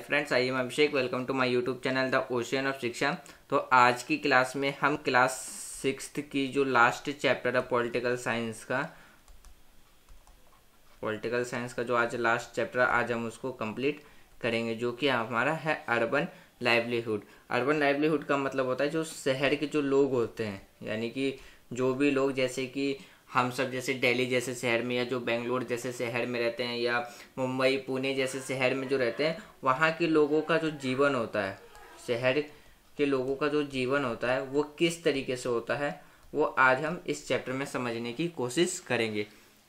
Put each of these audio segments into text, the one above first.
Friends, I am Abhishek. Welcome to my YouTube channel the ocean of Shiksha. तो आज की class में हम क्लास 6th की जो लास्ट चैप्टर है पॉलिटिकल साइंस का जो आज लास्ट चैप्टर आज हम उसको कंप्लीट करेंगे, जो कि हमारा है अर्बन लाइवलीहुड। अर्बन लाइवलीहुड का मतलब होता है जो शहर के जो लोग होते हैं, यानी कि जो भी लोग, जैसे कि हम सब जैसे दिल्ली जैसे शहर में या जो बेंगलोर जैसे शहर में रहते हैं या मुंबई पुणे जैसे शहर में जो रहते हैं, वहाँ के लोगों का जो जीवन होता है, शहर के लोगों का जो जीवन होता है वो किस तरीके से होता है, वो आज हम इस चैप्टर में समझने की कोशिश करेंगे।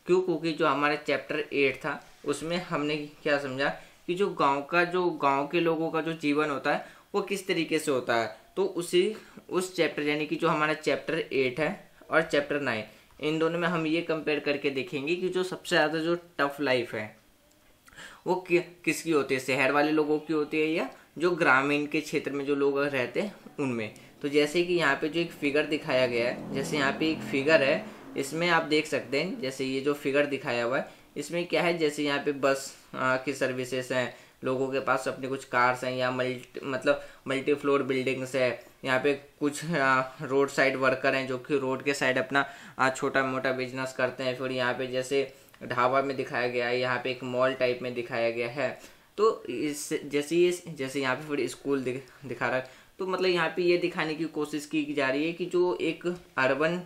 क्योंकि जो हमारा चैप्टर 8 था उसमें हमने क्या समझा कि जो गांव के लोगों का जो जीवन होता है वो किस तरीके से होता है। तो उस चैप्टर यानी कि जो हमारा चैप्टर 8 है और चैप्टर 9, इन दोनों में हम ये कंपेयर करके देखेंगे कि जो सबसे ज़्यादा जो टफ लाइफ है वो किसकी होती है, शहर वाले लोगों की होती है या जो ग्रामीण के क्षेत्र में जो लोग रहते हैं उनमें। तो जैसे कि यहाँ पे जो एक फिगर दिखाया गया है, जैसे यहाँ पे एक फिगर है, इसमें आप देख सकते हैं, जैसे ये जो फिगर दिखाया हुआ है इसमें क्या है, जैसे यहाँ पे बस की सर्विसेज हैं, लोगों के पास अपने कुछ कार्स हैं या मल्टी फ्लोर बिल्डिंग्स है। यहाँ पे कुछ रोड साइड वर्कर हैं जो कि रोड के साइड अपना छोटा मोटा बिजनेस करते हैं। फिर यहाँ पे जैसे ढाबा में दिखाया गया है, यहाँ पे एक मॉल टाइप में दिखाया गया है। तो जैसे यहाँ पे फिर स्कूल दिखा रहा है। तो मतलब यहाँ पे ये दिखाने की कोशिश की जा रही है कि जो एक अर्बन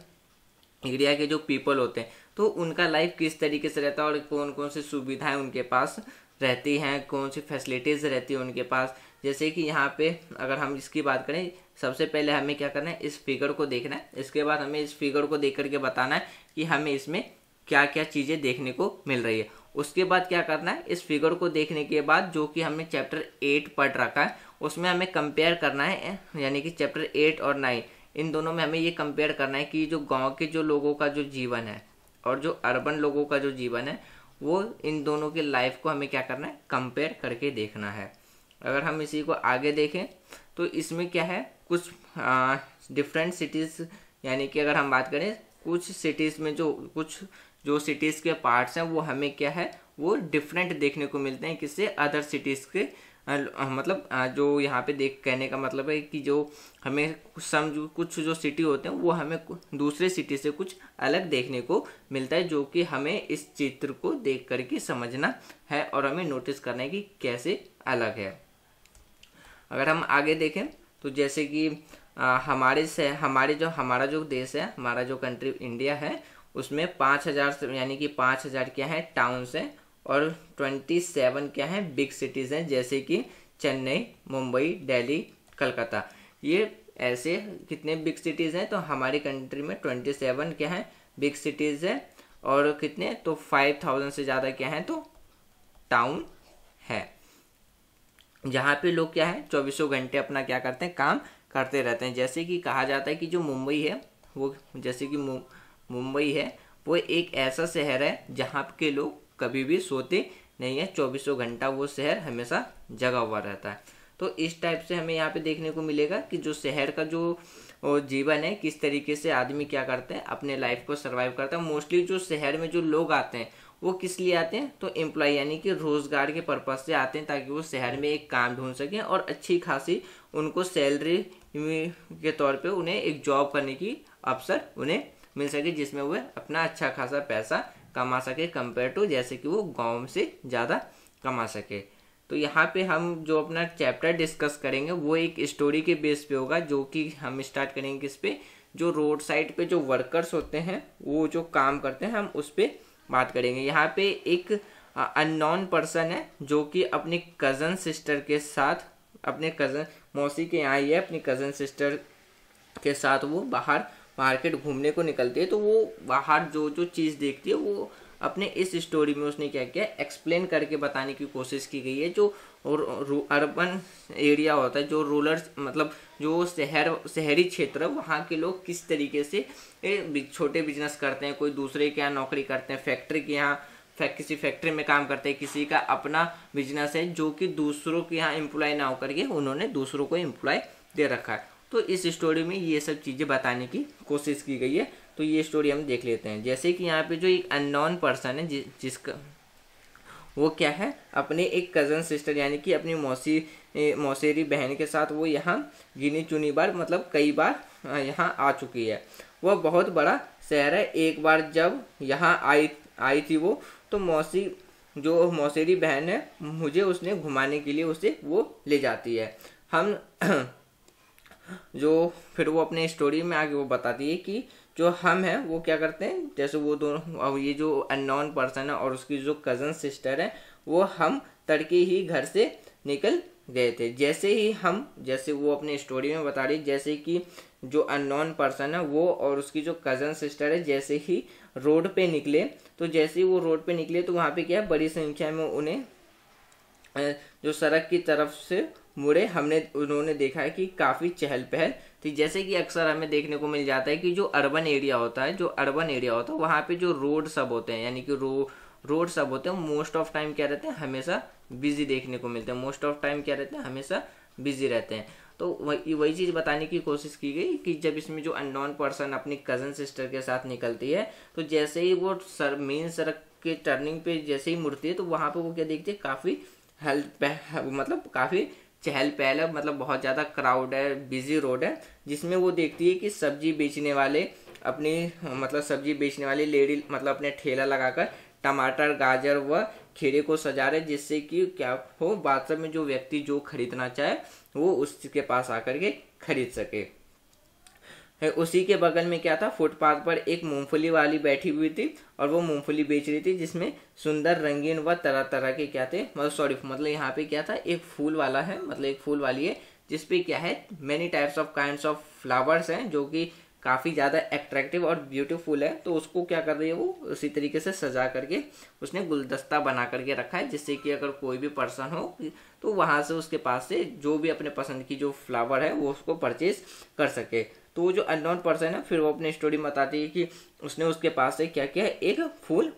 एरिया के जो पीपल होते हैं तो उनका लाइफ किस तरीके से रहता है और कौन कौन सी सुविधाएं उनके पास रहती हैं, कौन सी फैसिलिटीज़ रहती है उनके पास। जैसे कि यहाँ पे अगर हम इसकी बात करें, सबसे पहले हमें क्या करना है, इस फिगर को देखना है। इसके बाद हमें इस फिगर को देख करके बताना है कि हमें इसमें क्या क्या चीज़ें देखने को मिल रही है। उसके बाद क्या करना है, इस फिगर को देखने के बाद जो कि हमने चैप्टर 8 पढ़ रखा है उसमें हमें कंपेयर करना है, यानी कि चैप्टर 8 और 9 इन दोनों में हमें ये कंपेयर करना है कि जो गाँव के जो लोगों का जो जीवन है और जो अर्बन लोगों का जो जीवन है वो इन दोनों के लाइफ को हमें क्या करना है, कंपेयर करके देखना है। अगर हम इसी को आगे देखें तो इसमें क्या है, कुछ डिफरेंट सिटीज़, यानी कि अगर हम बात करें कुछ सिटीज़ में जो सिटीज़ के पार्ट्स हैं वो हमें क्या है, वो डिफरेंट देखने को मिलते हैं किससे, अदर सिटीज़ के। जो यहाँ पे कहने का मतलब है कि जो हमें कुछ जो सिटी होते हैं वो हमें दूसरे सिटी से कुछ अलग देखने को मिलता है, जो कि हमें इस चित्र को देख करके समझना है और हमें नोटिस करना है कि कैसे अलग है। अगर हम आगे देखें तो जैसे कि हमारा जो देश है, हमारा जो कंट्री इंडिया है, उसमें 5000 यानी कि 5000 क्या है टाउन्स हैं और 27 क्या है बिग सिटीज़ हैं, जैसे कि चेन्नई, मुंबई, दिल्ली, कलकत्ता। ये ऐसे कितने बिग सिटीज़ हैं, तो हमारी कंट्री में 27 क्या है बिग सिटीज़ है और कितने, तो 5000 से ज़्यादा क्या है तो टाउन है, जहाँ पे लोग क्या है 24 घंटे अपना क्या करते हैं, काम करते रहते हैं। जैसे कि कहा जाता है कि जो मुंबई है वो, जैसे कि मुंबई है वो एक ऐसा शहर है जहाँ के लोग कभी भी सोते नहीं है, 24 घंटा वो शहर हमेशा जगा हुआ रहता है। तो इस टाइप से हमें यहाँ पे देखने को मिलेगा कि जो शहर का जो जीवन है, किस तरीके से आदमी क्या करते हैं, अपने लाइफ को सर्वाइव करता है। मोस्टली जो शहर में जो लोग आते हैं वो किस लिए आते हैं, तो एम्प्लॉय यानी कि रोजगार के पर्पज से आते हैं, ताकि वो शहर में एक काम ढूंढ सकें और अच्छी खासी उनको सैलरी के तौर पे उन्हें एक जॉब करने की अवसर उन्हें मिल सके, जिसमें वो अपना अच्छा खासा पैसा कमा सके कंपेयर टू जैसे कि वो गांव से ज़्यादा कमा सके। तो यहाँ पे हम जो अपना चैप्टर डिस्कस करेंगे वो एक स्टोरी के बेस पे होगा, जो कि हम स्टार्ट करेंगे किस पे, जो रोड साइड पे जो वर्कर्स होते हैं वो जो काम करते हैं हम उस पर बात करेंगे। यहाँ पे एक अननोन पर्सन है जो कि अपनी कज़न सिस्टर के साथ, अपने कज़न मौसी के यहाँ ही है, अपनी कज़न सिस्टर के साथ वो बाहर मार्केट घूमने को निकलती है। तो वो बाहर जो जो चीज़ देखती है वो अपने इस स्टोरी में उसने क्या किया, एक्सप्लेन करके बताने की कोशिश की गई है। जो अर्बन एरिया होता है, जो रूरल जो शहरी क्षेत्र है, वहाँ के लोग किस तरीके से छोटे बिजनेस करते हैं, कोई दूसरे के यहाँ नौकरी करते हैं, फैक्ट्री के यहाँ किसी फैक्ट्री में काम करते हैं, किसी का अपना बिजनेस है जो कि दूसरों के यहाँ एम्प्लॉय ना होकर के उन्होंने दूसरों को एम्प्लॉय दे रखा है। तो इस स्टोरी में ये सब चीज़ें बताने की कोशिश की गई है। तो ये स्टोरी हम देख लेते हैं। जैसे कि यहाँ पे जो एक अननोन पर्सन है जिसका वो क्या है, अपने एक कज़न सिस्टर यानी कि अपनी मौसेरी बहन के साथ वो यहाँ गिनी चुनी बार मतलब कई बार यहाँ आ चुकी है। वह बहुत बड़ा शहर है। एक बार जब यहाँ आई थी वो, तो मौसेरी बहन है, मुझे उसने घुमाने के लिए उसे वो ले जाती है। हम जो फिर वो अपने स्टोरी में आगे वो बताती है कि जो हम हैं वो क्या करते हैं, जैसे वो दोनों और ये जो अननोन पर्सन है और उसकी जो कज़न सिस्टर है, वो हम तड़के ही घर से निकल गए थे। जैसे वो अपने स्टोरी में बता रही, जैसे कि जो अननोन पर्सन है वो और उसकी जो कज़न सिस्टर है जैसे ही रोड पे निकले, तो जैसे ही वो रोड पे निकले तो वहाँ पे क्या है, बड़ी संख्या में उन्हें जो सड़क की तरफ से मुड़े उन्होंने देखा है कि काफ़ी चहल पहल थी। जैसे कि अक्सर हमें देखने को मिल जाता है कि जो अर्बन एरिया होता है वहाँ पे जो रोड सब होते हैं, यानी कि रोड सब होते हैं, मोस्ट ऑफ टाइम क्या रहते हैं, हमेशा बिजी देखने को मिलते हैं। मोस्ट ऑफ टाइम क्या रहते हैं, हमेशा बिजी रहते हैं। तो वही चीज़ बताने की कोशिश की गई कि जब इसमें जो अननोन पर्सन अपनी कज़न सिस्टर के साथ निकलती है, तो जैसे ही वो मेन सड़क के टर्निंग पे जैसे ही मुड़ती है, तो वहाँ पे वो क्या देखती है, काफ़ी मतलब काफ़ी चहल पहल है, मतलब बहुत ज़्यादा क्राउड है, बिजी रोड है, जिसमें वो देखती है कि सब्जी बेचने वाले लेडी मतलब अपने ठेला लगाकर टमाटर, गाजर व खीरे को सजा रहे, जिससे कि क्या हो, वास्तव में जो व्यक्ति जो खरीदना चाहे वो उसके पास आकर के खरीद सके। उसी के बगल में क्या था, फुटपाथ पर एक मूंगफली वाली बैठी हुई थी और वो मूंगफली बेच रही थी, जिसमें सुंदर, रंगीन व तरह तरह के क्या थे, मतलब यहाँ पे क्या था, एक फूल वाला है, मतलब एक फूल वाली है जिसपे क्या है, many types of kinds of flowers हैं जो कि काफ़ी ज़्यादा एट्रैक्टिव और ब्यूटीफुल है। तो उसको क्या कर रही है, वो उसी तरीके से सजा करके उसने गुलदस्ता बना करके रखा है, जिससे कि अगर कोई भी पर्सन हो तो वहाँ से उसके पास से जो भी अपने पसंद की जो फ्लावर है वो उसको परचेज कर सके। तो वो जो अननोन पर्सन है फिर वो अपनी स्टोरी में बताती है कि उसने उसके पास से क्या किया, एक फूल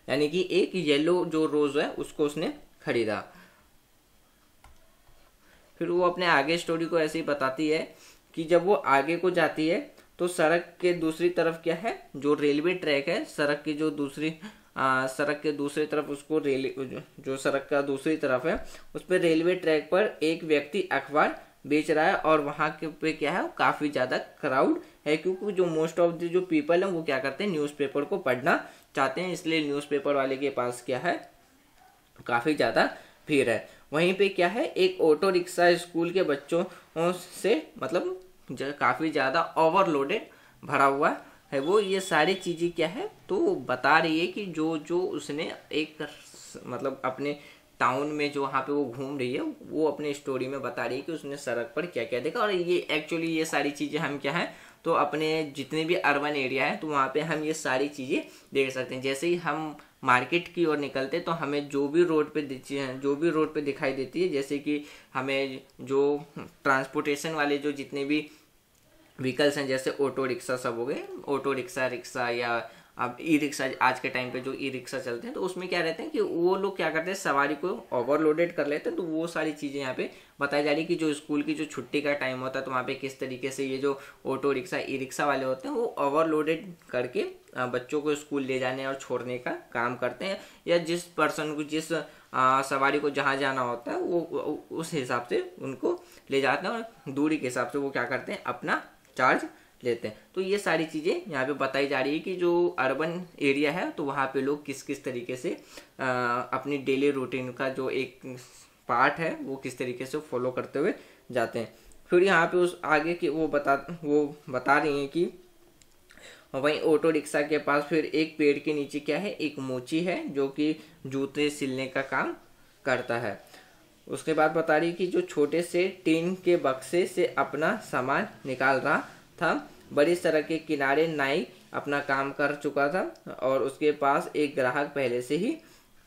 यानी कि एक येलो जो रोज है उसको उसने खरीदा। फिर वो अपने आगे स्टोरी को ऐसे ही बताती है कि जब वो आगे को जाती है तो सड़क के दूसरी तरफ क्या है, जो रेलवे ट्रैक है, सड़क के दूसरी तरफ उसको जो सड़क का दूसरी तरफ है उस पर रेलवे ट्रैक पर एक व्यक्ति अखबार बेच रहा है और वहाँ के पे क्या है, काफ़ी ज़्यादा क्राउड है, क्योंकि जो मोस्ट ऑफ द जो पीपल हैं वो क्या करते हैं, न्यूज़पेपर को पढ़ना चाहते हैं, इसलिए न्यूज़पेपर वाले के पास क्या है, काफ़ी ज़्यादा भीड़ है। वहीं पे क्या है, एक ऑटो रिक्शा स्कूल के बच्चों से मतलब काफ़ी ज़्यादा ओवरलोडेड भरा हुआ है। वो ये सारी चीज़ें क्या है, तो बता रही है कि जो उसने एक मतलब अपने टाउन में जो वहाँ पे वो घूम रही है वो अपने स्टोरी में बता रही है कि उसने सड़क पर क्या क्या देखा। और ये एक्चुअली ये सारी चीज़ें हम क्या है, तो अपने जितने भी अर्बन एरिया है तो वहाँ पे हम ये सारी चीज़ें देख सकते हैं। जैसे ही हम मार्केट की ओर निकलते तो हमें जो भी रोड पे दिखाई देती है, जैसे कि हमें जो ट्रांसपोर्टेशन वाले जो जितने भी व्हीकल्स हैं, जैसे ऑटो रिक्शा सब हो गए, ऑटो रिक्शा या अब ई रिक्शा, आज के टाइम पे जो ई रिक्शा चलते हैं तो उसमें क्या रहते हैं कि वो लोग क्या करते हैं, सवारी को ओवरलोडेड कर लेते हैं। तो वो सारी चीज़ें यहाँ पे बताई जा रही है कि जो स्कूल की जो छुट्टी का टाइम होता है तो वहाँ पे किस तरीके से ये जो ऑटो रिक्शा, ई रिक्शा वाले होते हैं वो ओवरलोडेड करके बच्चों को स्कूल ले जाने और छोड़ने का काम करते हैं, या जिस पर्सन को जिस सवारी को जहाँ जाना होता है वो उस हिसाब से उनको ले जाते हैं और दूरी के हिसाब से वो क्या करते हैं, अपना चार्ज लेते हैं। तो ये सारी चीज़ें यहाँ पे बताई जा रही है कि जो अर्बन एरिया है तो वहाँ पे लोग किस किस तरीके से अपनी डेली रूटीन का जो एक पार्ट है वो किस तरीके से फॉलो करते हुए जाते हैं। फिर यहाँ पे उस आगे की वो बता रही हैं कि वहीं ऑटो रिक्शा के पास फिर एक पेड़ के नीचे क्या है, एक मोची है जो कि जूते सिलने का काम करता है। उसके बाद बता रही कि जो छोटे से टीन के बक्से से अपना सामान निकाल रहा था। बड़ी सड़क के किनारे नाई अपना काम कर चुका था और उसके पास एक ग्राहक पहले से ही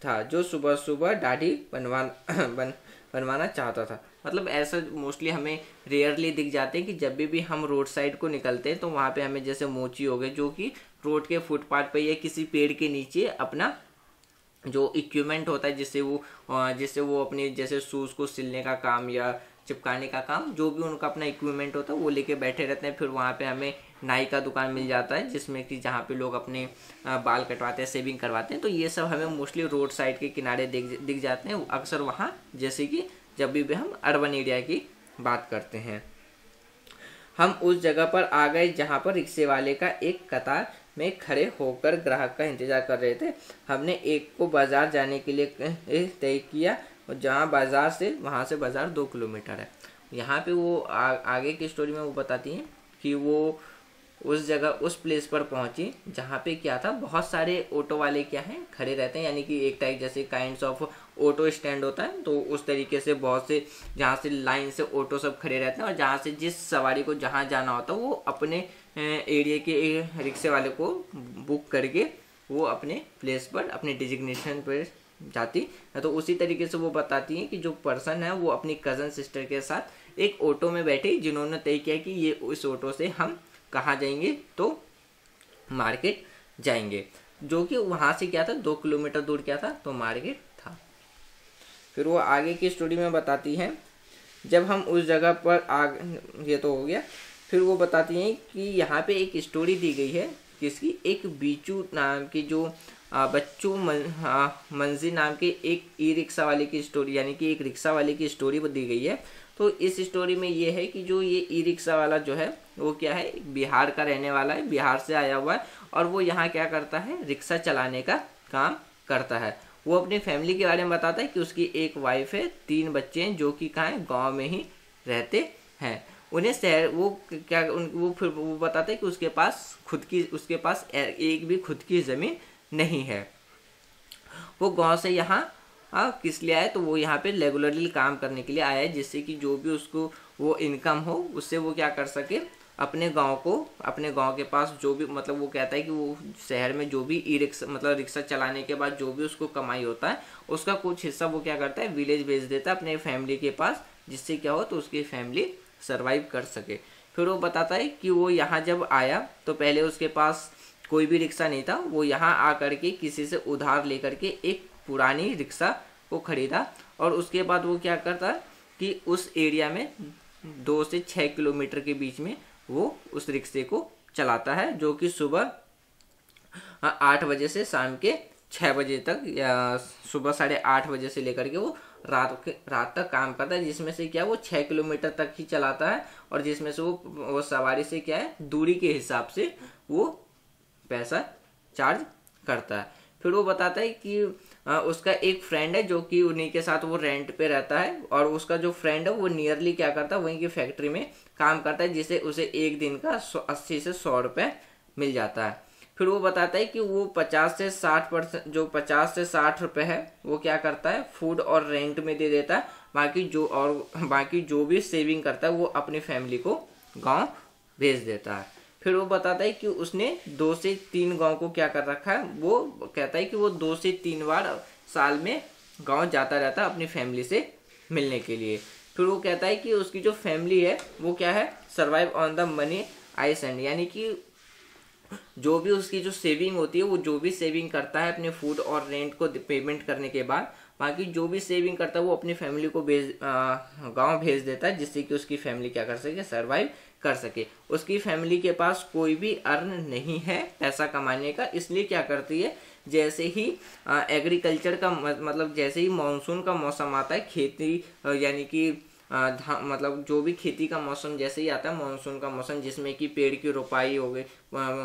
था जो सुबह सुबह दाढ़ी बनवाना चाहता था। मतलब ऐसा मोस्टली हमें रेयरली दिख जाते हैं कि जब भी हम रोड साइड को निकलते हैं तो वहाँ पे हमें जैसे मोची हो गए जो कि रोड के फुटपाथ पे या किसी पेड़ के नीचे अपना जो इक्विपमेंट होता है जिससे वो अपने जैसे शूज़ को सिलने का काम या चिपकाने का काम, जो भी उनका अपना इक्विपमेंट होता है वो लेके बैठे रहते हैं। फिर वहाँ पे हमें नाई का दुकान मिल जाता है, जिसमें कि जहाँ पे लोग अपने बाल कटवाते हैं, शेविंग करवाते हैं। तो ये सब हमें मोस्टली रोड साइड के किनारे दिख जाते हैं अक्सर वहाँ, जैसे कि जब भी हम अर्बन एरिया की बात करते हैं। हम उस जगह पर आ गए जहाँ पर रिक्शे वाले का एक कतार में खड़े होकर ग्राहक का इंतजार कर रहे थे। हमने एक को बाजार जाने के लिए तय किया, और जहाँ बाजार से वहाँ से बाजार 2 किलोमीटर है। यहाँ पे वो आगे की स्टोरी में वो बताती हैं कि वो उस जगह उस प्लेस पर पहुंची जहाँ पे क्या था, बहुत सारे ऑटो वाले क्या हैं खड़े रहते हैं, यानी कि एक टाइप जैसे काइंड्स ऑफ ऑटो स्टैंड होता है, तो उस तरीके से बहुत से जहाँ से लाइन से ऑटो सब खड़े रहते हैं, और जहाँ से जिस सवारी को जहाँ जाना होता है वो अपने एरिया के रिक्शे वाले को बुक करके वो अपने प्लेस पर, अपने डिजिग्नेशन पर जाती है। तो उसी तरीके से वो बताती हैं कि जो पर्सन है वो अपनी कज़न सिस्टर के साथ एक ऑटो में बैठे, जिन्होंने तय किया कि ये उस ऑटो से हम कहाँ जाएंगे, तो मार्केट जाएंगे, जो कि वहाँ से क्या था 2 किलोमीटर दूर क्या था, तो मार्केट था। फिर वो आगे की स्टोरी में बताती हैं, जब हम उस जगह पर ये तो हो गया। फिर वो बताती हैं कि यहाँ पे एक स्टोरी दी गई है, किसकी, एक बीचू नाम की जो बच्चू मंजी नाम के एक ई रिक्शा वाले की स्टोरी, यानी कि एक रिक्शा वाले की स्टोरी दी गई है। तो इस स्टोरी में ये है कि जो ये ई रिक्शा वाला जो है वो क्या है, बिहार का रहने वाला है, बिहार से आया हुआ है, और वो यहाँ क्या करता है, रिक्शा चलाने का काम करता है। वो अपनी फैमिली के बारे में बताता है कि उसकी एक वाइफ है, 3 बच्चे हैं, जो कि कहाँ है, गाँव में ही रहते हैं। उन्हें शहर वो क्या वो फिर वो बताता है कि उसके पास एक भी खुद की ज़मीन नहीं है। वो गांव से यहाँ किस लिए आया, तो वो यहाँ पे रेगुलरली काम करने के लिए आया है, जिससे कि जो भी उसको वो इनकम हो उससे वो क्या कर सके, अपने गांव के पास जो भी, मतलब वो कहता है कि वो शहर में जो भी ई रिक्शा मतलब रिक्शा चलाने के बाद जो भी उसको कमाई होता है उसका कुछ हिस्सा वो क्या करता है, विलेज भेज देता है अपने फैमिली के पास, जिससे क्या हो, तो उसकी फैमिली सर्वाइव कर सके। फिर वो बताता है कि वो यहाँ जब आया तो पहले उसके पास कोई भी रिक्शा नहीं था। वो यहाँ आकर के किसी से उधार लेकर के एक पुरानी रिक्शा को खरीदा, और उसके बाद वो क्या करता कि उस एरिया में 2 से 6 किलोमीटर के बीच में वो उस रिक्शे को चलाता है, जो कि सुबह 8 बजे से शाम के 6 बजे तक, या सुबह 8:30 बजे से लेकर के वो रात तक काम करता है, जिसमें से क्या वो 6 किलोमीटर तक ही चलाता है, और जिसमें से वो सवारी से क्या है, दूरी के हिसाब से वो पैसा चार्ज करता है। फिर वो बताता है कि उसका एक फ्रेंड है जो कि उन्हीं के साथ वो रेंट पे रहता है, और उसका जो फ्रेंड है वो नियरली क्या करता है, वहीं की फैक्ट्री में काम करता है, जिससे उसे एक दिन का 80 से 100 रुपये मिल जाता है। फिर वो बताता है कि वो 50 से 60 रुपये है वो क्या करता है, फूड और रेंट में दे देता है, बाकी जो भी सेविंग करता है वो अपनी फैमिली को गाँव भेज देता है। फिर वो बताता है कि उसने 2 से 3 गांव को क्या कर रखा है, वो कहता है कि वो 2 से 3 बार साल में गांव जाता रहता है अपनी फैमिली से मिलने के लिए। फिर वो कहता है कि उसकी जो फैमिली है वो क्या है, survive on the money I send, यानी कि जो भी उसकी जो सेविंग होती है, वो जो भी सेविंग करता है अपने फूड और रेंट को पेमेंट करने के बाद, बाकी जो भी सेविंग करता है वो अपनी फैमिली को गांव भेज देता है, जिससे कि उसकी फैमिली क्या कर सके, सर्वाइव कर सके। उसकी फैमिली के पास कोई भी अर्न नहीं है पैसा कमाने का, इसलिए क्या करती है, जैसे ही एग्रीकल्चर का मतलब जैसे ही मानसून का मौसम आता है, खेती यानी कि मतलब जो भी खेती का मौसम जैसे ही आता है, मानसून का मौसम, जिसमें कि पेड़ की रोपाई हो गई,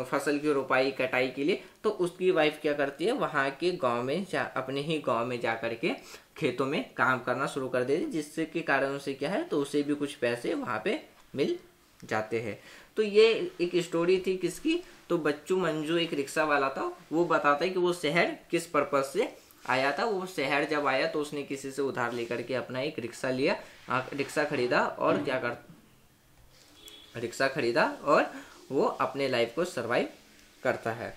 फसल की रोपाई कटाई के लिए, तो उसकी वाइफ क्या करती है, वहाँ के गांव में अपने ही गांव में जा करके खेतों में काम करना शुरू कर देती है, जिससे के कारण उसे क्या है, तो उसे भी कुछ पैसे वहाँ पे मिल जाते हैं। तो ये एक स्टोरी थी किसकी, तो बच्चू मंजू एक रिक्शा वाला था। वो बताता है कि वो शहर किस पर्पज से आया था। वो शहर जब आया तो उसने किसी से उधार लेकर के अपना एक रिक्शा लिया, रिक्शा खरीदा, और रिक्शा खरीदा और वो अपने लाइफ को सरवाइव करता है।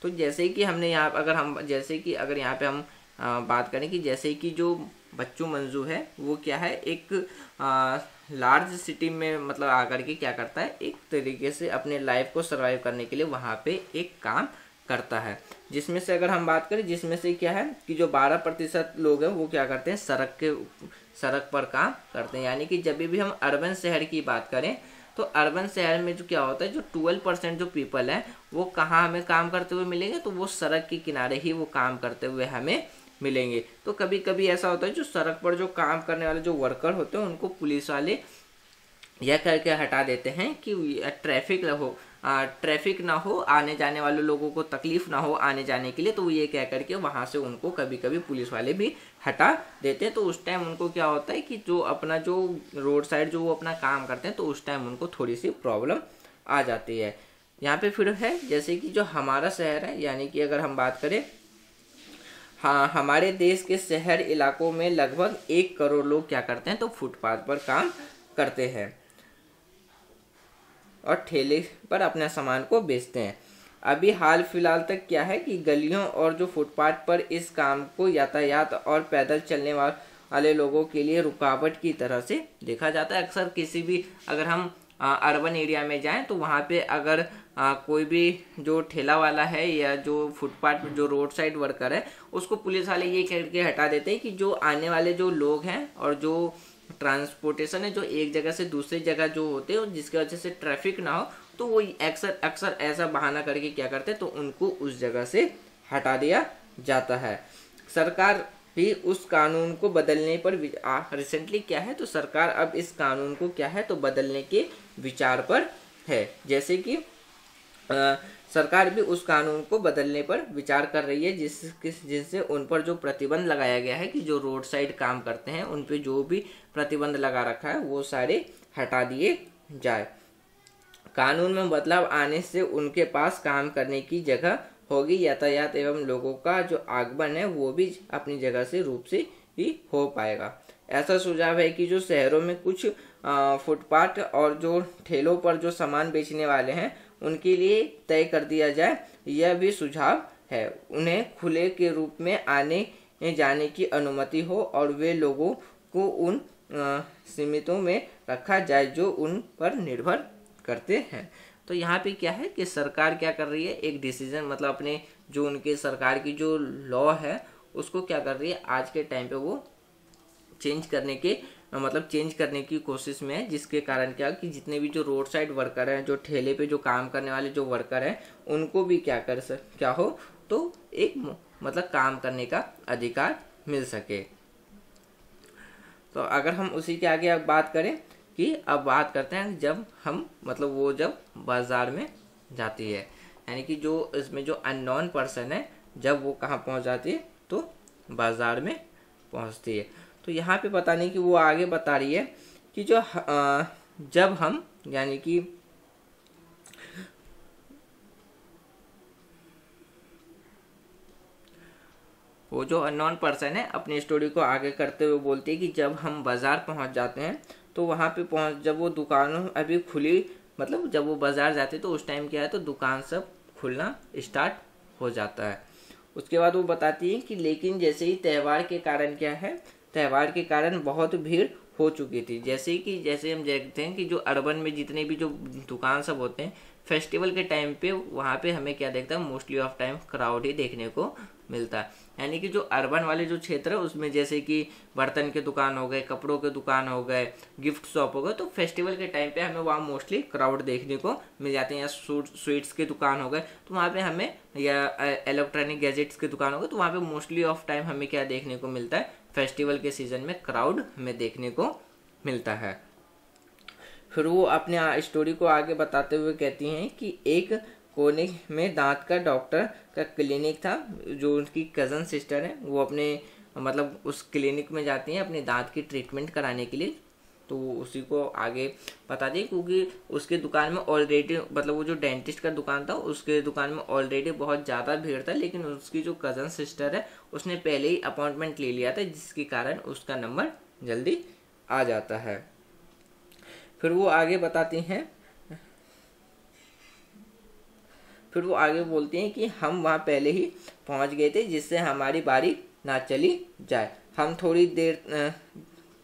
तो जैसे कि हमने यहाँ अगर यहाँ पे हम बात करें कि जैसे कि जो बच्चू मंजू है वो क्या है, एक लार्ज सिटी में मतलब आकर के क्या करता है, एक तरीके से अपने लाइफ को सर्वाइव करने के लिए वहाँ पे एक काम करता है। जिसमें से अगर हम बात करें, जिसमें से क्या है कि जो 12% लोग हैं वो क्या करते हैं, सड़क पर काम करते हैं। यानी कि जब भी हम अर्बन शहर की बात करें तो अर्बन शहर में जो क्या होता है, जो 12% जो पीपल है वो कहाँ हमें काम करते हुए मिलेंगे, तो वो सड़क के किनारे ही वो काम करते हुए हमें मिलेंगे। तो कभी कभी ऐसा होता है जो सड़क पर जो काम करने वाले जो वर्कर होते हैं उनको पुलिस वाले यह करके हटा देते हैं कि ट्रैफिक ना हो, आने जाने वाले लोगों को तकलीफ ना हो आने जाने के लिए, तो ये कह करके वहाँ से उनको कभी कभी पुलिस वाले भी हटा देते हैं। तो उस टाइम उनको क्या होता है कि जो अपना जो रोड साइड जो वो अपना काम करते हैं तो उस टाइम उनको थोड़ी सी प्रॉब्लम आ जाती है। यहाँ पे फिर है जैसे कि जो हमारा शहर है, यानी कि अगर हम बात करें, हाँ, हमारे देश के शहर इलाकों में लगभग 1 करोड़ लोग क्या करते हैं, तो फुटपाथ पर काम करते हैं और ठेले पर अपने सामान को बेचते हैं। अभी हाल फिलहाल तक क्या है कि गलियों और जो फुटपाथ पर इस काम को यातायात और पैदल चलने वाले लोगों के लिए रुकावट की तरह से देखा जाता है। अक्सर किसी भी अगर हम अर्बन एरिया में जाएं तो वहाँ पे अगर कोई भी जो ठेला वाला है या जो फुटपाथ जो रोड साइड वर्कर है उसको पुलिस वाले ये कह के हटा देते हैं कि जो आने वाले जो लोग हैं और जो ट्रांसपोर्टेशन है जो एक जगह से दूसरी जगह जो होते हैं जिसकी वजह से ट्रैफिक ना हो, तो वो अक्सर ऐसा बहाना करके क्या करते हैं, तो उनको उस जगह से हटा दिया जाता है। सरकार भी उस कानून को बदलने पर रिसेंटली क्या है, तो सरकार अब इस कानून को क्या है तो बदलने के विचार पर है। जैसे कि सरकार भी उस कानून को बदलने पर विचार कर रही है जिससे उन पर जो प्रतिबंध लगाया गया है कि जो रोड साइड काम करते हैं उन पे जो भी प्रतिबंध लगा रखा है वो सारे हटा दिए जाए। कानून में बदलाव आने से उनके पास काम करने की जगह होगी, यातायात एवं लोगों का जो आगमन है वो भी अपनी जगह से रूप से ही हो पाएगा। ऐसा सुझाव है कि जो शहरों में कुछ फुटपाथ और जो ठेलों पर जो सामान बेचने वाले हैं उनके लिए तय कर दिया जाए। यह भी सुझाव है उन्हें खुले के रूप में आने जाने की अनुमति हो और वे लोगों को उन सीमितों में रखा जाए जो उन पर निर्भर करते हैं। तो यहाँ पे क्या है कि सरकार क्या कर रही है, एक डिसीजन मतलब अपने जो उनके सरकार की जो लॉ है उसको क्या कर रही है आज के टाइम पे वो चेंज करने की कोशिश में है, जिसके कारण क्या कि जितने भी जो रोड साइड वर्कर हैं, जो ठेले पे जो काम करने वाले जो वर्कर हैं उनको भी क्या हो तो एक मतलब काम करने का अधिकार मिल सके। तो अगर हम उसी के आगे अब बात करें कि अब बात करते हैं जब हम मतलब वो जब बाजार में जाती है, यानी कि जो इसमें जो अननोन पर्सन है जब वो कहाँ पहुँच जाती है, तो बाजार में पहुँचती है। तो यहाँ पे पता नहीं कि वो आगे बता रही है कि जो जब हम यानी कि वो जो अननोन पर्सन है अपनी स्टोरी को आगे करते हुए बोलती है कि जब हम बाजार पहुंच जाते हैं तो वहाँ पे जब वो दुकान अभी खुली मतलब जब वो बाजार जाते तो उस टाइम क्या है तो दुकान सब खुलना स्टार्ट हो जाता है। उसके बाद वो बताती है कि लेकिन जैसे ही त्यौहार के कारण क्या है, त्यौहार के कारण बहुत भीड़ हो चुकी थी। जैसे हम देखते हैं कि जो अर्बन में जितने भी जो दुकान सब होते हैं फेस्टिवल के टाइम पे वहाँ पे हमें क्या देखता है मोस्टली ऑफ टाइम क्राउड ही देखने को मिलता है। यानी कि जो अर्बन वाले जो क्षेत्र है उसमें जैसे कि बर्तन के दुकान हो गए, कपड़ों के दुकान हो गए, गिफ्ट शॉप हो गए, तो फेस्टिवल के टाइम पे हमें वहाँ मोस्टली क्राउड देखने को मिल जाते हैं। या स्वीट्स के दुकान हो गए तो वहाँ पे हमें, या इलेक्ट्रॉनिक गैजेट्स के दुकान हो गए तो वहाँ पे मोस्टली ऑफ टाइम हमें क्या देखने को मिलता है, फेस्टिवल के सीजन में क्राउड हमें देखने को मिलता है। फिर वो अपने स्टोरी को आगे बताते हुए कहती हैं कि एक कोने में दांत का डॉक्टर का क्लिनिक था। जो उनकी कज़न सिस्टर है वो अपने मतलब उस क्लिनिक में जाती हैं अपने दांत की ट्रीटमेंट कराने के लिए। तो उसी को आगे बता दें क्योंकि उसके दुकान में ऑलरेडी मतलब वो जो डेंटिस्ट का दुकान था उसके दुकान में ऑलरेडी बहुत ज़्यादा भीड़ था, लेकिन उसकी जो कज़न सिस्टर है उसने पहले ही अपॉइंटमेंट ले लिया था जिसके कारण उसका नंबर जल्दी आ जाता है। फिर वो आगे बताती हैं, फिर वो आगे बोलती हैं कि हम वहाँ पहले ही पहुँच गए थे जिससे हमारी बारी ना चली जाए। हम थोड़ी देर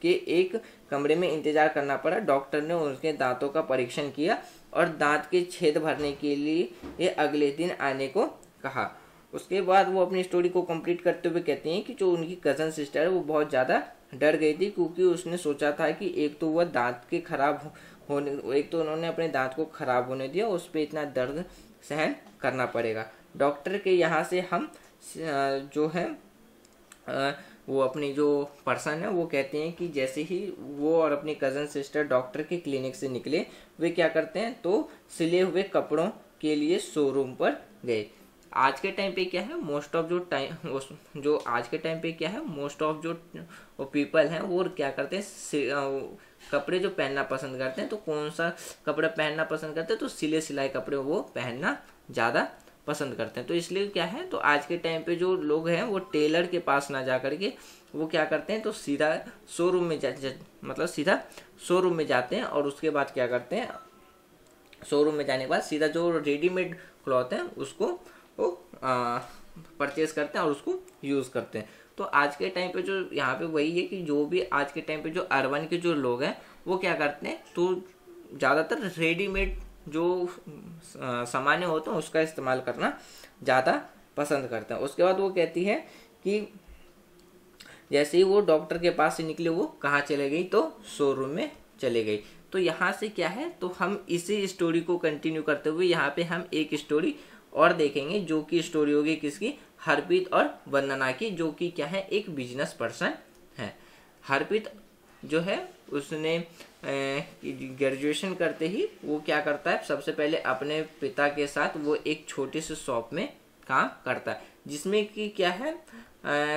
के एक कमरे में इंतज़ार करना पड़ा। डॉक्टर ने उसके दांतों का परीक्षण किया और दांत के छेद भरने के लिए अगले दिन आने को कहा। उसके बाद वो अपनी स्टोरी को कंप्लीट करते हुए कहती हैं कि जो उनकी कज़न सिस्टर है वो बहुत ज़्यादा डर गई थी, क्योंकि उसने सोचा था कि एक तो वह दांत के खराब होने, एक तो उन्होंने अपने दांत को खराब होने दिया, उस पर इतना दर्द सहन करना पड़ेगा। डॉक्टर के यहाँ से हम जो है वो अपनी जो पर्सन है वो कहते हैं कि जैसे ही वो और अपनी कज़न सिस्टर डॉक्टर के क्लिनिक से निकले, वे क्या करते हैं तो सिले हुए कपड़ों के लिए शोरूम पर गए। आज के टाइम पे क्या है, मोस्ट ऑफ जो आज के टाइम पे क्या है, मोस्ट ऑफ जो पीपल हैं वो क्या करते हैं, कपड़े जो पहनना पसंद करते हैं, तो कौन सा कपड़ा पहनना पसंद करते हैं, तो सिले सिलाई कपड़े वो पहनना ज़्यादा पसंद करते हैं। तो इसलिए क्या है, तो आज के टाइम पे जो लोग हैं वो टेलर के पास ना जा करके वो क्या करते हैं, तो सीधा शोरूम में मतलब सीधा शोरूम में जाते हैं, और उसके बाद क्या करते हैं, शोरूम में जाने के बाद सीधा जो रेडीमेड क्लॉथ है उसको वो परचेज करते हैं और उसको यूज़ करते हैं। तो आज के टाइम पे जो यहाँ पे वही है कि जो भी आज के टाइम पे जो अर्बन के जो लोग हैं वो क्या करते हैं, तो ज़्यादातर रेडीमेड जो सामान्य होते हैं उसका इस्तेमाल करना ज़्यादा पसंद करते हैं। उसके बाद वो कहती है कि जैसे ही वो डॉक्टर के पास से निकले वो कहाँ चले गई, तो शोरूम में चले गई। तो यहाँ से क्या है, तो हम इसी स्टोरी को कंटिन्यू करते हुए यहाँ पे हम एक स्टोरी और देखेंगे, जो कि स्टोरी होगी किसकी, हरप्रीत और वंदना की, जो कि क्या है एक बिजनेस पर्सन है। हरप्रीत जो है उसने ग्रेजुएशन करते ही वो क्या करता है, सबसे पहले अपने पिता के साथ वो एक छोटी सी शॉप में काम करता है, जिसमें कि क्या है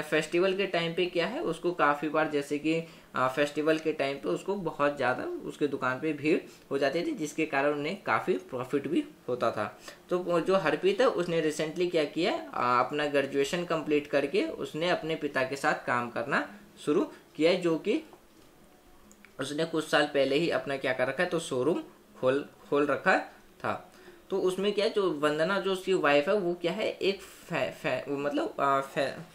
फेस्टिवल के टाइम पे क्या है उसको काफ़ी बार, जैसे कि फेस्टिवल के टाइम पे उसको बहुत ज़्यादा उसके दुकान पे भीड़ हो जाती थी, जिसके कारण उन्हें काफ़ी प्रॉफिट भी होता था। तो जो हरप्रीत है उसने रिसेंटली क्या किया, अपना ग्रेजुएशन कंप्लीट करके उसने अपने पिता के साथ काम करना शुरू किया है, जो कि उसने कुछ साल पहले ही अपना क्या कर रखा है, तो शोरूम खोल रखा था। तो उसमें क्या है, जो वंदना जो उसकी वाइफ है वो क्या है एक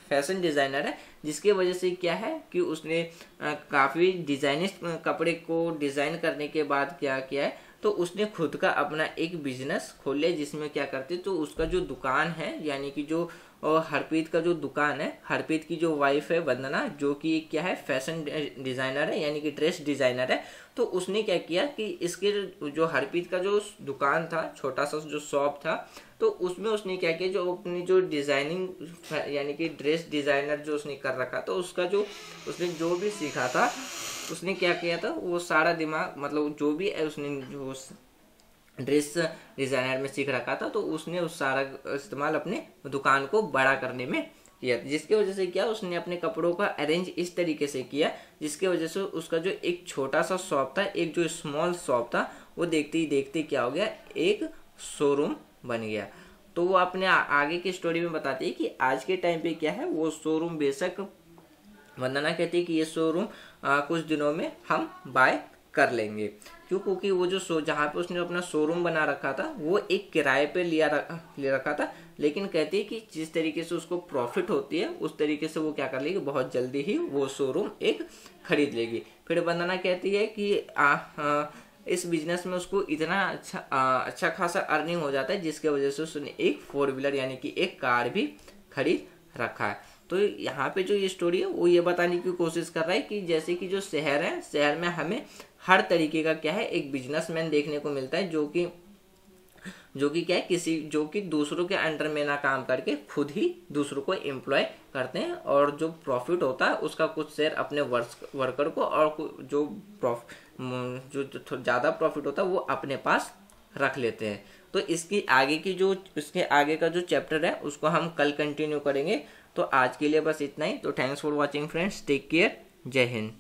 फैशन डिज़ाइनर है, जिसके वजह से क्या है कि उसने काफ़ी डिज़ाइनिस्ट कपड़े को डिज़ाइन करने के बाद क्या किया है, तो उसने खुद का अपना एक बिजनेस खोल लिया, जिसमें क्या करते, तो उसका जो दुकान है, यानी कि जो हरप्रीत का जो दुकान है, हरप्रीत की जो वाइफ है वंदना, जो कि क्या है फैशन डिज़ाइनर है, यानी कि ड्रेस डिज़ाइनर है। तो उसने क्या किया कि इसके जो हरप्रीत का जो दुकान था, छोटा सा जो शॉप था, तो उसमें उसने क्या किया, जो अपनी जो डिज़ाइनिंग यानी कि ड्रेस डिज़ाइनर जो उसने कर रखा था, उसका जो उसने जो भी सीखा था, उसने क्या किया था, वो सारा दिमाग मतलब जो भी है उसने जो ड्रेस डिज़ाइनर में सीख रखा था, तो उसने उस सारा इस्तेमाल अपने दुकान को बड़ा करने में किया, जिसके वजह से क्या उसने अपने कपड़ों का अरेंज इस तरीके से किया, जिसके वजह से उसका जो एक छोटा सा शॉप था, एक जो स्मॉल शॉप था, वो देखते ही देखते क्या हो गया, एक शोरूम बन गया। तो वो अपने आगे की स्टोरी में बताती है कि आज के टाइम पे क्या है, वो शोरूम बेशक वंदना कहती है कि ये शोरूम कुछ दिनों में हम बाय कर लेंगे, क्योंकि वो जो जहाँ पे उसने अपना शोरूम बना रखा था वो एक किराए पे ले रखा था, लेकिन कहती है कि जिस तरीके से उसको प्रॉफिट होती है उस तरीके से वो क्या कर लेगी, बहुत जल्दी ही वो शोरूम एक खरीद लेगी। फिर वंदना कहती है कि इस बिजनेस में उसको इतना अच्छा खासा अर्निंग हो जाता है, जिसके वजह से उसने एक 4 व्हीलर यानी कि एक कार भी खरीद रखा है। तो यहाँ पे जो ये स्टोरी है वो ये बताने की कोशिश कर रहा है कि जैसे कि जो शहर है, शहर में हमें हर तरीके का क्या है एक बिजनेसमैन देखने को मिलता है, जो कि क्या है जो कि दूसरों के अंडर में ना काम करके खुद ही दूसरों को एम्प्लॉय करते हैं, और जो प्रॉफिट होता है उसका कुछ शेयर अपने वर्कर को, और जो ज़्यादा प्रॉफिट होता है वो अपने पास रख लेते हैं। तो इसके आगे का जो चैप्टर है उसको हम कल कंटिन्यू करेंगे। तो आज के लिए बस इतना ही। तो thanks for watching friends, take care, जय हिंद।